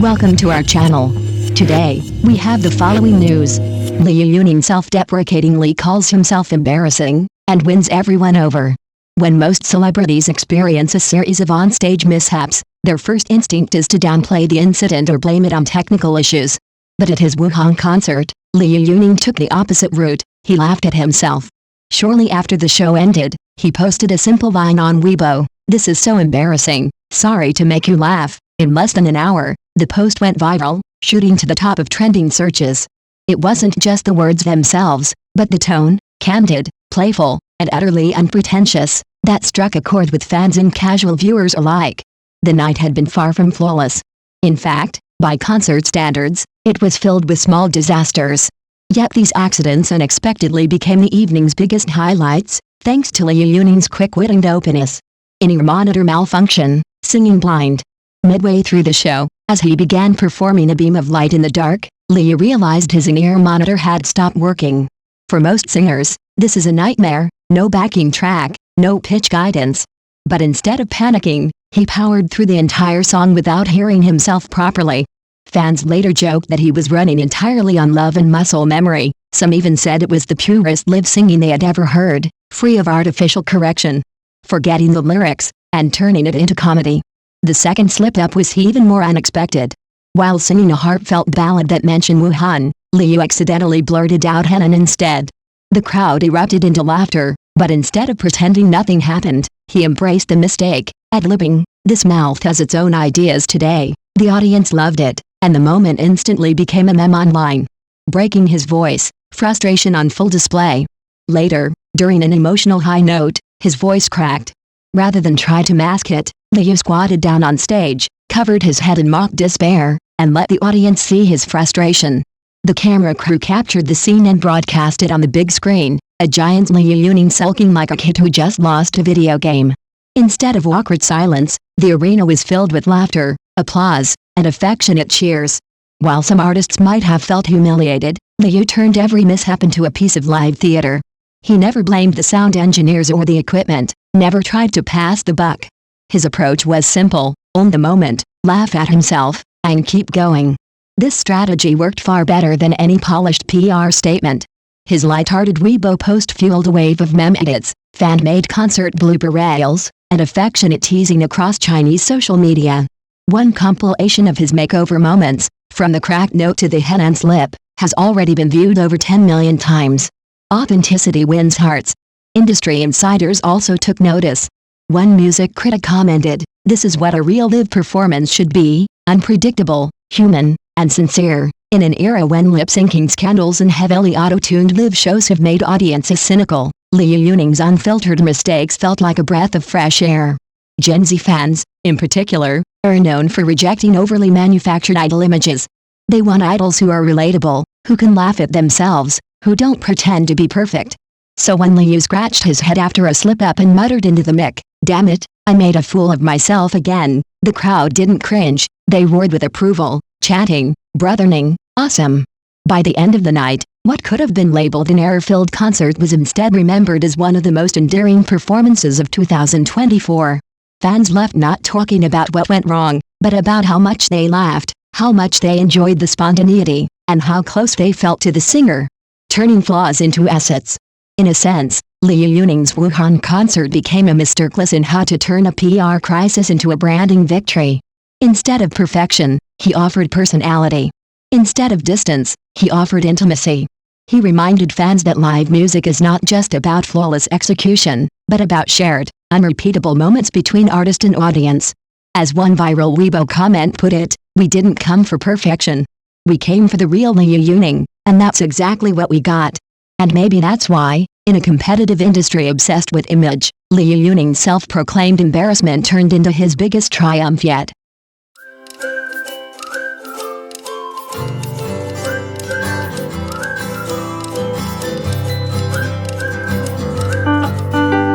Welcome to our channel. Today, we have the following news. Liu Yuning self-deprecatingly calls himself embarrassing, and wins everyone over. When most celebrities experience a series of on-stage mishaps, their first instinct is to downplay the incident or blame it on technical issues. But at his Wuhan concert, Liu Yuning took the opposite route. He laughed at himself. Shortly after the show ended, he posted a simple line on Weibo. "This is so embarrassing, sorry to make you laugh." In less than an hour, the post went viral, shooting to the top of trending searches. It wasn't just the words themselves, but the tone, candid, playful, and utterly unpretentious, that struck a chord with fans and casual viewers alike. The night had been far from flawless. In fact, by concert standards, it was filled with small disasters. Yet these accidents unexpectedly became the evening's biggest highlights, thanks to Liu Yuning's quick-witted openness. In-ear monitor malfunction, singing blind. Midway through the show, as he began performing a beam of light in the dark, Liu realized his in-ear monitor had stopped working. For most singers, this is a nightmare, no backing track, no pitch guidance. But instead of panicking, he powered through the entire song without hearing himself properly. Fans later joked that he was running entirely on love and muscle memory. Some even said it was the purest live singing they had ever heard, free of artificial correction. Forgetting the lyrics, and turning it into comedy. The second slip-up was even more unexpected. While singing a heartfelt ballad that mentioned Wuhan, Liu accidentally blurted out Henan instead. The crowd erupted into laughter, but instead of pretending nothing happened, he embraced the mistake, ad-libbing, "This mouth has its own ideas today." The audience loved it, and the moment instantly became a meme online. Breaking his voice, frustration on full display. Later, during an emotional high note, his voice cracked. Rather than try to mask it, Liu squatted down on stage, covered his head in mock despair, and let the audience see his frustration. The camera crew captured the scene and broadcast it on the big screen, a giant Liu Yuning sulking like a kid who just lost a video game. Instead of awkward silence, the arena was filled with laughter, applause, and affectionate cheers. While some artists might have felt humiliated, Liu turned every mishap into a piece of live theater. He never blamed the sound engineers or the equipment, never tried to pass the buck. His approach was simple: own the moment, laugh at himself, and keep going. This strategy worked far better than any polished PR statement. His light-hearted Weibo post fueled a wave of meme edits, fan-made concert blooper reels, and affectionate teasing across Chinese social media. One compilation of his makeover moments, from the cracked note to the Henan slip, has already been viewed over 10 million times. Authenticity wins hearts. Industry insiders also took notice. One music critic commented, "This is what a real live performance should be, unpredictable, human, and sincere." In an era when lip-syncing scandals and heavily auto-tuned live shows have made audiences cynical, Liu Yuning's unfiltered mistakes felt like a breath of fresh air. Gen Z fans, in particular, are known for rejecting overly manufactured idol images. They want idols who are relatable, who can laugh at themselves, who don't pretend to be perfect. So when Liu scratched his head after a slip-up and muttered into the mic, "Damn it, I made a fool of myself again," the crowd didn't cringe, they roared with approval, chanting, "Brothering, awesome." By the end of the night, what could have been labeled an error-filled concert was instead remembered as one of the most endearing performances of 2024. Fans left not talking about what went wrong, but about how much they laughed, how much they enjoyed the spontaneity, and how close they felt to the singer. Turning flaws into assets. In a sense, Liu Yuning's Wuhan concert became a masterclass in how to turn a PR crisis into a branding victory. Instead of perfection, he offered personality. Instead of distance, he offered intimacy. He reminded fans that live music is not just about flawless execution, but about shared, unrepeatable moments between artist and audience. As one viral Weibo comment put it, "We didn't come for perfection. We came for the real Liu Yuning, and that's exactly what we got." And maybe that's why, in a competitive industry obsessed with image, Liu Yuning's self-proclaimed embarrassment turned into his biggest triumph yet.